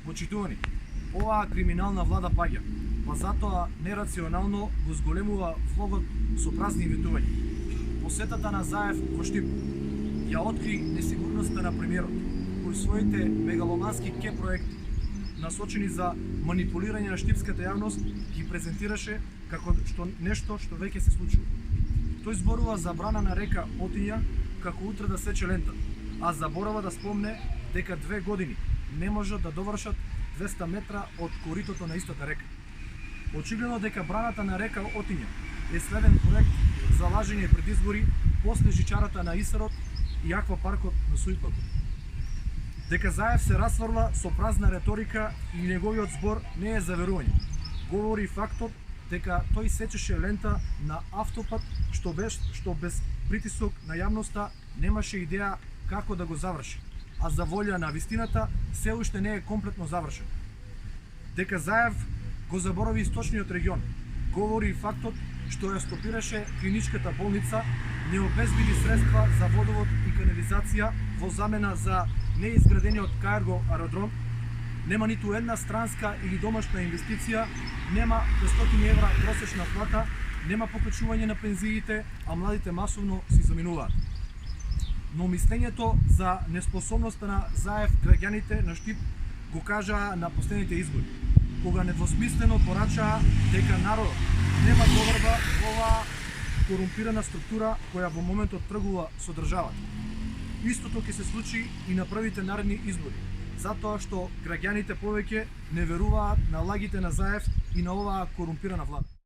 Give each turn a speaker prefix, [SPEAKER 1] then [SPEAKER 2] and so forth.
[SPEAKER 1] Почитувани, оваа криминална влада паѓа, па затоа нерационално го зголемува влогот со празни инвитувања. Посетата на Заев во Штип ја откри несигурноста на премиерот, кој своите мегаломански ке проекти, насочени за манипулирање на штипската јавност, ги презентираше како нешто што веќе се случува. Тој зборува за брана на река Отиња како утре да сече лента, а заборава да спомне дека 2 години не можат да довршат 200 метра од коритото на истата река. Очигледно дека браната на река Отиња е следен проект за лажење пред избори после жичарата на Исарот и аквапаркот на Сујпакот. Дека Заев се расврла со празна реторика и неговиот збор не е за верување. Говори фактот дека тој сечеше лента на автопат што без притисок на јавноста немаше идеја како да го заврши, а за волја на вистината се уште не е комплетно завршен. Дека Заев го заборави источниот регион, говори и фактот што ја стопираше клиничката болница, не обезбеди средства за водовод и канализација во замена за неизградениот Кајарго аеродром, нема ниту една странска или домашна инвестиција, нема 500 евра просечна плата, нема покачување на пензиите, а младите масовно си заминуваат. Но мислењето за неспособноста на Заев граѓаните на Штип го кажаа на последните избори, кога недвосмислено порачаа дека народот нема доверба во оваа корумпирана структура која во моментот тргува со државата. Истото ќе се случи и на првите наредни избори, затоа што граѓаните повеќе не веруваат на лагите на Заев и на оваа корумпирана влада.